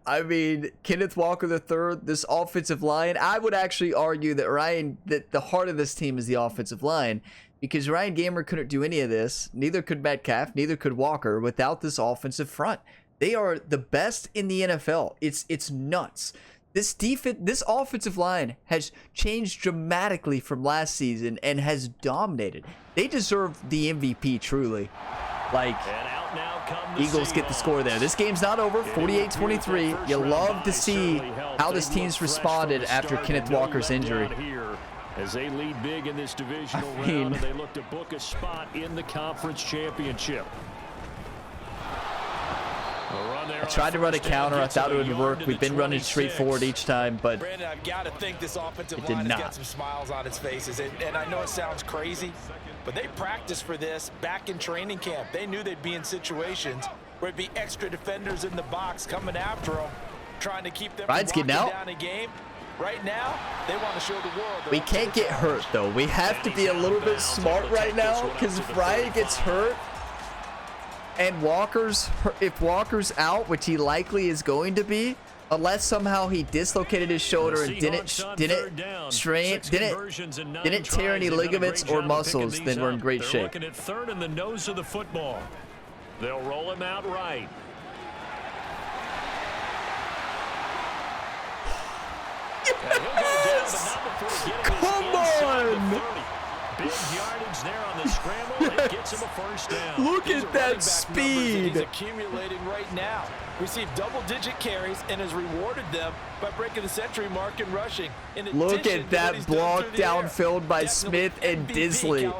I mean, Kenneth Walker III, this offensive line, I would actually argue that the heart of this team is the offensive line, because Ryan Gamer couldn't do any of this, neither could Metcalf, neither could Walker, without this offensive front. They are the best in the NFL. It's nuts. This offensive line has changed dramatically from last season and has dominated. They deserve the MVP, truly. Like, Eagles get the score there. This game's not over, 48-23. You love to see how this team's responded after Kenneth Walker's injury. As they lead big in this divisional round, and they look to book a spot in the conference championship. I tried to run a counter. I thought it would work. We've been running straight forward each time, but Brandon, I've got to think this offensive line has not. got some smiles on its faces. And I know it sounds crazy, but they practiced for this back in training camp. They knew they'd be in situations where it'd be extra defenders in the box coming after them, trying to keep them Ryan's getting out. down a game. Right now, they want to show the world. We can't get hurt, though. We have to be a little bit smart right now, because if Ryan gets hurt, and if Walker's out, which he likely is going to be, unless somehow he dislocated his shoulder and didn't tear any ligaments or muscles, then we're in great shape. Looking at 3rd in the nose of the football. They'll roll him out right. Yes! Come on! Big yardage there on the scramble. It gets him a first down. Look at that speed. He's accumulating right now. Received double-digit carries and has rewarded them by breaking the century mark in rushing. Look at that block downfield by Smith and Disley.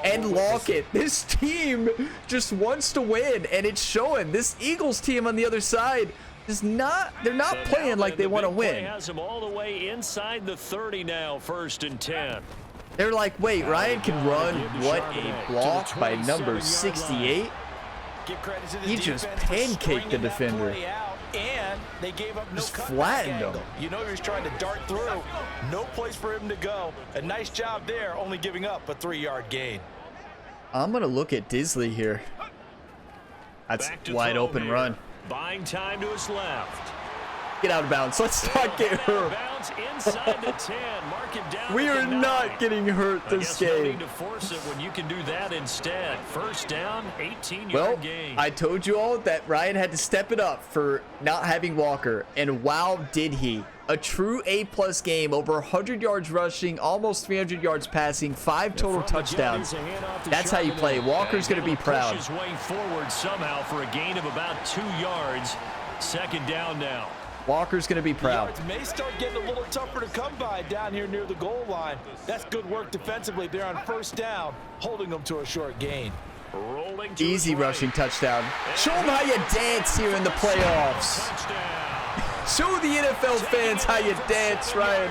And Lockett. This team just wants to win, and it's showing. This Eagles team on the other side is not, they're not playing like they want to win. Has him all the way inside the 30 now, 1st and 10. They're like, wait, Ryan can run what a block by number 68? He just pancaked the defender. And they gave up no just flattened him. You know he was trying to dart through. No place for him to go. A nice job there, only giving up a 3-yard gain. I'm going to look at Disley here. That's wide open run. Buying time to his left. Get out of bounds. Let's not get hurt. Inside the 10. Mark him down. We are not getting hurt this game. No need to force it when you can do that instead. First down, 18-yard well, gain. I told you all that Ryan had to step it up for not having Walker, and wow, did he. A true A+ game, over 100 yards rushing, almost 300 yards passing, 5 total touchdowns. That's how you play. Walker's going to be proud. Push his way forward somehow for a gain of about 2 yards. Second down now. Walker's going to be proud. The yards may start getting a little tougher to come by down here near the goal line. That's good work defensively there on first down, holding them to a short gain. Rolling to Easy rushing touchdown. Show them how you dance here in the playoffs. Show the NFL fans how you dance, Ryan.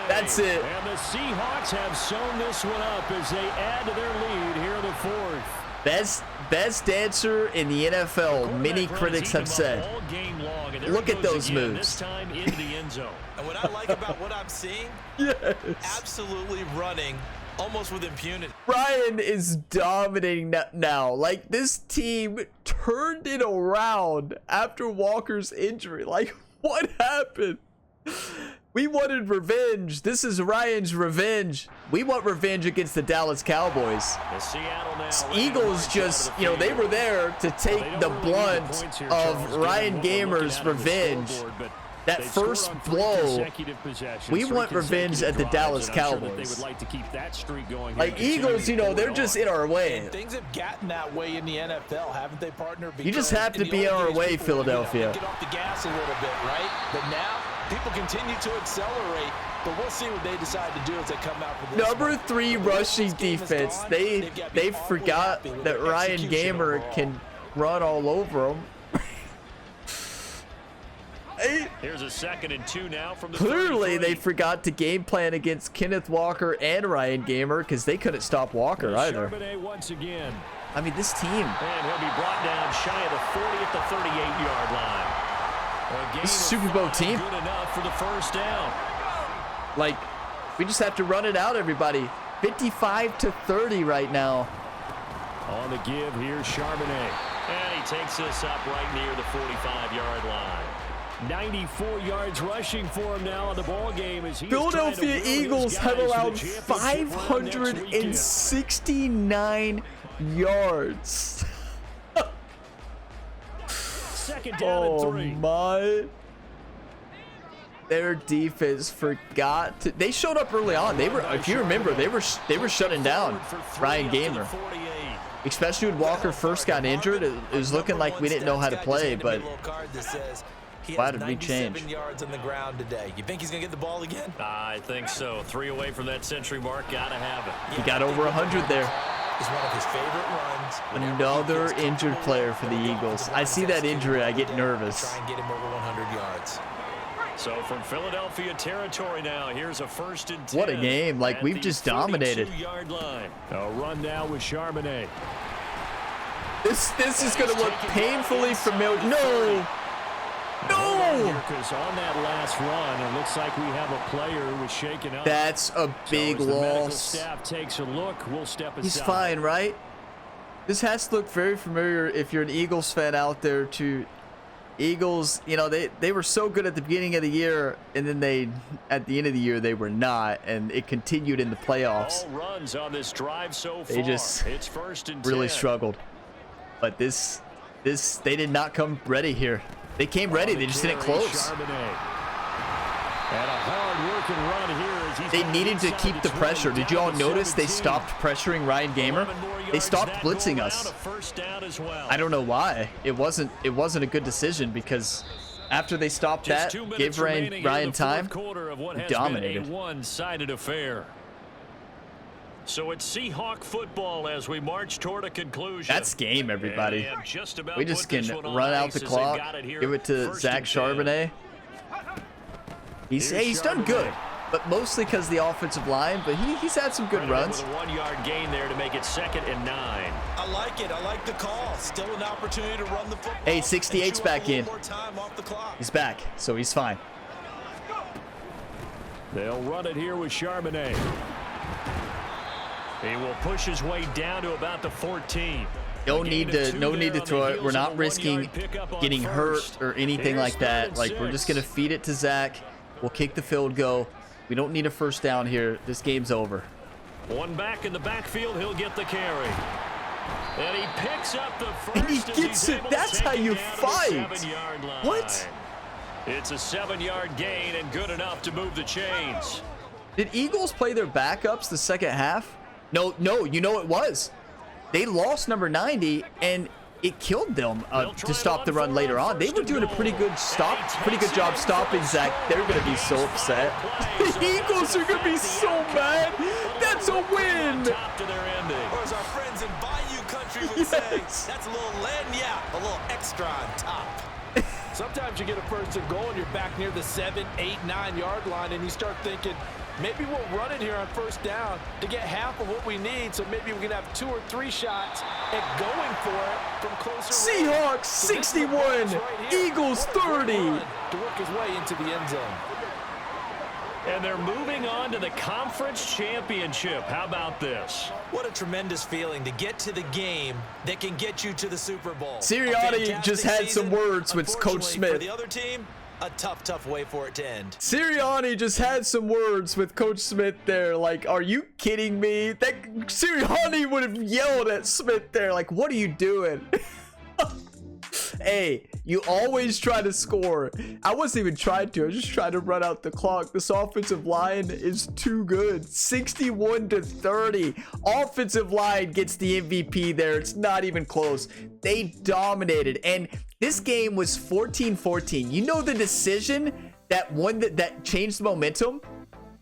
That's it. And the Seahawks have sewn this one up as they add to their lead here in the fourth. Best dancer in the NFL, many critics have said. Look at those moves. This time into the end zone. And what I like about what I'm seeing, Yes. absolutely running almost with impunity. Ryan is dominating now. Like, this team turned it around after Walker's injury. Like, what happened? We wanted revenge. This is Ryan's revenge. We want revenge against the Dallas Cowboys. The Seattle now Eagles just, you know, they were there to take the blunt of Ryan Gamer's revenge. That first blow, we want revenge at the Dallas Cowboys. Like, Eagles, you know, they're just in our way. Things have gotten that way in the NFL, haven't they, partner? You just have to be in our way, Philadelphia. Get off the gas a little bit, right? But now people continue to accelerate, but we'll see what they decide to do as they come out for this. Number 3 rushing defense. They forgot that Ryan Gamer can run all over them. Here's a 2nd and 2 now from the Clearly, 33. they forgot to game plan against Kenneth Walker and Ryan Gamer because they couldn't stop Walker either. Once again. I mean, this team. And he'll be brought down shy of the 40 at the 38-yard line. This Super Bowl team. Good enough for the first down. Like, we just have to run it out, everybody. 55-30 right now. On the give here, Charbonnet. And he takes this up right near the 45-yard line. 94 yards rushing for him now in the ball game. As Philadelphia Eagles have allowed 569 yards. Second down and 3. My. Their defense forgot to. They showed up early on. They were, if you remember, they were shutting down Ryan Gamer. Especially when Walker first got injured, it was looking like we didn't know how to play, but why did we change? Yards on the ground today. You think he's gonna get the ball again? I think so. 3 away from that century mark. Gotta have it. He got over 100 there. Is one of his favorite runs. Another injured player for the Eagles. I see that injury, I get nervous. Try and get him over 100 yards. So from Philadelphia territory now, here's a 1st and 10. What a game. Like, we've just dominated. 32-yard line. A run now with Charbonnet. This is going to look painfully familiar. No! No! Because on that last run, it looks like we have a player who was shaken up. That's a big so as the medical loss. staff takes a look, we'll step aside. He's fine, right? This has to look very familiar if you're an Eagles fan out there to Eagles. You know, they were so good at the beginning of the year, and then at the end of the year, they were not, and it continued in the playoffs. All runs on this drive so far. They just it's 1st and 10. really struggled. But this they did not come ready here. They came ready, they just didn't close. And a hard-working run here as he's They needed to keep the pressure. Did you all notice they stopped pressuring Ryan Gamer? They stopped blitzing us. I don't know why. It wasn't a good decision because after they stopped that, gave Ryan time, we dominated. One-sided affair. So it's Seahawk football as we march toward a conclusion. That's game, everybody. We just can run out the clock, give it to Zach Charbonnet. He's done good, but mostly because the offensive line, but he's had some good runs. With a 1-yard gain there to make it 2nd and 9. I like it. I like the call. Still an opportunity to run the football. Hey, 68's back in. More time off the clock. He's back, so he's fine. They'll run it here with Charbonnet. He will push his way down to about the 14. No need to throw it. We're not risking getting hurt or anything like that. Like, we're just gonna feed it to Zach. We'll kick the field goal. We don't need a first down here. This game's over. One back in the backfield, he'll get the carry. And he picks up the first. And he gets it. That's how you fight. What? It's a 7-yard gain and good enough to move the chains. Did Eagles play their backups the second half? No, you know it was. They lost number 90 and it killed them to stop the run later on. They were doing a pretty good job stopping Zach. They're going to be so upset. The Eagles are going to be so mad. That's a win. Or as our friends in Bayou Country would say, that's a little lagniappe, a little extra on top. Sometimes you get a first and goal and you're back near the 7, 8, 9 yard line and you start thinking, maybe we'll run it here on first down to get half of what we need, so maybe we can have 2 or 3 shots at going for it from closer range. Seahawks 61, Eagles 30. To work his way into the end zone. And they're moving on to the conference championship. How about this? What a tremendous feeling to get to the game that can get you to the Super Bowl. Sirianni just had some words with Coach Smith. For the other team, a tough way for it to end. Sirianni just had some words with Coach Smith there. Like, are you kidding me? That Sirianni would have yelled at Smith there. Like, what are you doing? Hey, you always try to score. I wasn't even trying to. I was just trying to run out the clock. This offensive line is too good. 61-30. Offensive line gets the MVP there. It's not even close. They dominated. And this game was 14-14. You know the decision that changed the momentum?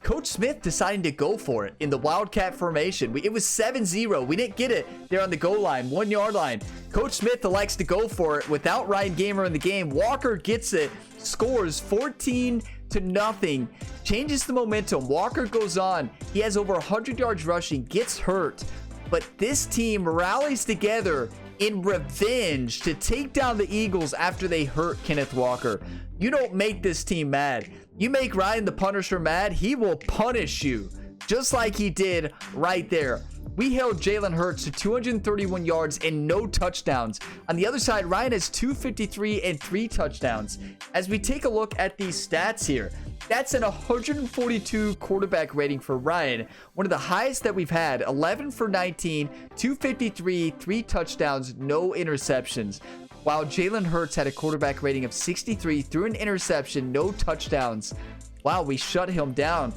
Coach Smith deciding to go for it in the Wildcat formation. It was 7-0. We didn't get it there on the goal line, 1 yard line. Coach Smith likes to go for it without Ryan Gamer in the game. Walker gets it, scores 14-0, changes the momentum. Walker goes on. He has over 100 yards rushing, gets hurt. But this team rallies together in revenge to take down the Eagles after they hurt Kenneth Walker. You don't make this team mad. You make Ryan the Punisher mad, he will punish you, just like he did right there. We held Jalen Hurts to 231 yards and no touchdowns. On the other side, Ryan has 253 and 3 touchdowns. As we take a look at these stats here, that's an 142 quarterback rating for Ryan, one of the highest that we've had. 11 for 19, 253, 3 touchdowns, no interceptions. While Jalen Hurts had a quarterback rating of 63, threw an interception, no touchdowns. Wow, we shut him down.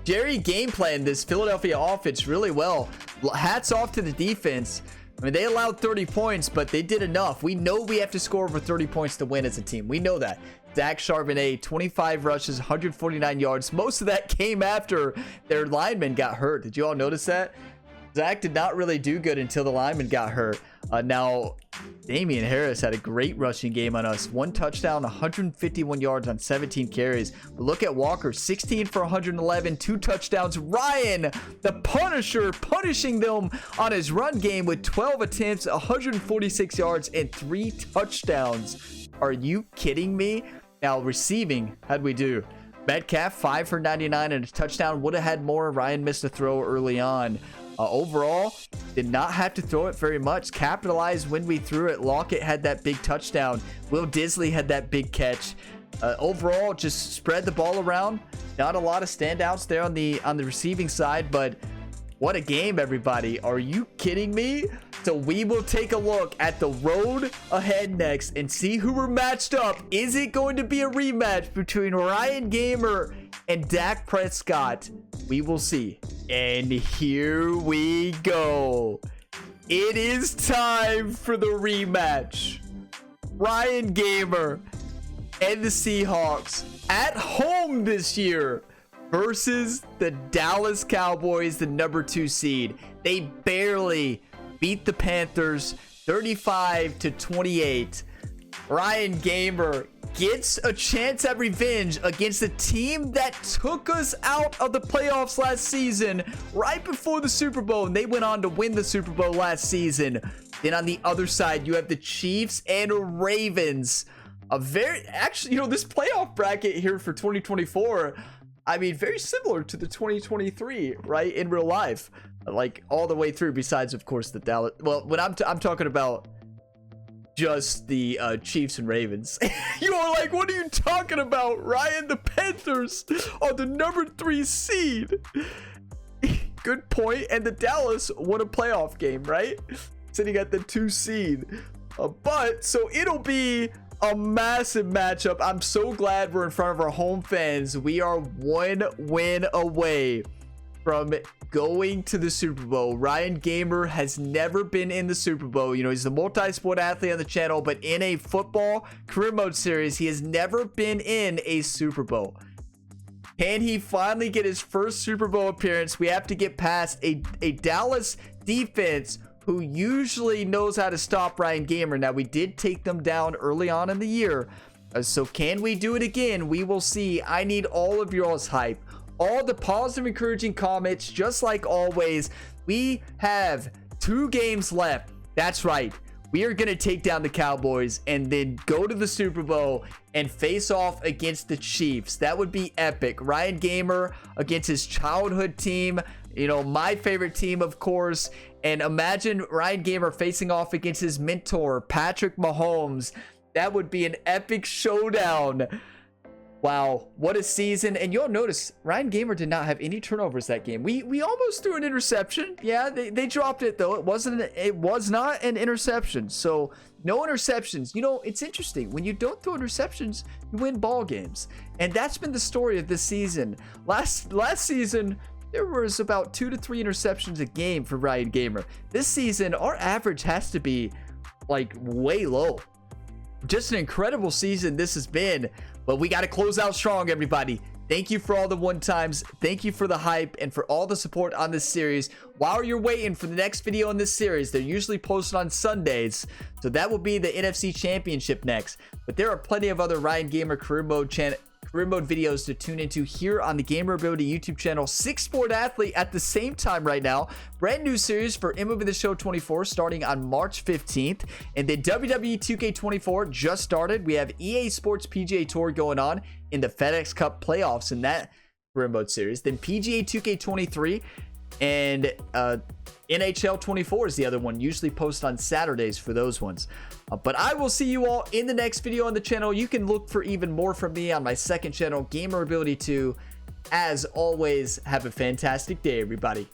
Jerry game planned this Philadelphia offense really well. Hats off to the defense. I mean, they allowed 30 points, but they did enough. We know we have to score over 30 points to win as a team. We know that. Zach Charbonnet, 25 rushes, 149 yards. Most of that came after their lineman got hurt. Did you all notice that? Zach did not really do good until the lineman got hurt. Now, Damian Harris had a great rushing game on us. 1 touchdown, 151 yards on 17 carries. But look at Walker, 16 for 111, 2 touchdowns. Ryan, the Punisher, punishing them on his run game with 12 attempts, 146 yards, and 3 touchdowns. Are you kidding me? Now, receiving, how'd we do? Metcalf, 5 for 99 and a touchdown. Would have had more. Ryan missed a throw early on. Overall, did not have to throw it very much. Capitalized when we threw it. Lockett had that big touchdown. Will Disley had that big catch. Overall, just spread the ball around. Not a lot of standouts there on the receiving side, but what a game, everybody. Are you kidding me? So we will take a look at the road ahead next and see who we're matched up. Is it going to be a rematch between Ryan Gamer and Dak Prescott? We will see. And here we go. It is time for the rematch. Ryan Gamer and the Seahawks at home this year versus the Dallas Cowboys, the number 2 seed. They barely beat the Panthers 35-28. Ryan Gamer gets a chance at revenge against the team that took us out of the playoffs last season right before the Super Bowl, and they went on to win the Super Bowl last season. Then on the other side, you have the Chiefs and Ravens. This playoff bracket here for 2024, I mean, very similar to the 2023, right? In real life, like all the way through, besides, of course, the Dallas. Well, when I'm talking about just the Chiefs and Ravens. You are like, what are you talking about, Ryan? The Panthers are the number 3 seed. Good point. And the Dallas won a playoff game, right? Sitting at the 2 seed. But so it'll be a massive matchup. I'm so glad we're in front of our home fans. We are 1 win away from going to the Super Bowl. Ryan Gamer has never been in the Super Bowl. You know, he's a multi-sport athlete on the channel, but in a football career mode series, he has never been in a Super Bowl. Can he finally get his first Super Bowl appearance? We have to get past a Dallas defense who usually knows how to stop Ryan Gamer. Now, we did take them down early on in the year. So can we do it again? We will see. I need all of y'all's hype. All the positive, encouraging comments, just like always. We have 2 games left. That's right. We are going to take down the Cowboys and then go to the Super Bowl and face off against the Chiefs. That would be epic. Ryan Gamer against his childhood team. You know, my favorite team, of course. And imagine Ryan Gamer facing off against his mentor, Patrick Mahomes. That would be an epic showdown. Wow, what a season. And you'll notice Ryan Gamer did not have any turnovers that game. We almost threw an interception. Yeah, they dropped it though. It was not an interception. So no interceptions. You know, it's interesting. When you don't throw interceptions, you win ball games. And that's been the story of this season. Last season, there was about 2 to 3 interceptions a game for Ryan Gamer. This season, our average has to be like way low. Just an incredible season this has been, but we got to close out strong, everybody. Thank you for all the 1-times. Thank you for the hype and for all the support on this series. While you're waiting for the next video in this series, they're usually posted on Sundays, so that will be the NFC Championship next. But there are plenty of other Ryan Gamer career mode videos to tune into here on the Gamer Ability YouTube channel. 6 Sport Athlete at the same time right now. Brand new series for MLB The Show 24 starting on March 15th. And then WWE 2K24 just started. We have EA Sports PGA Tour going on in the FedEx Cup playoffs in that career mode series. Then PGA 2K23 and NHL 24 is the other one, usually post on Saturdays for those ones. But I will see you all in the next video on the channel. You can look for even more from me on my second channel, Gamer Ability 2. As always, have a fantastic day, everybody.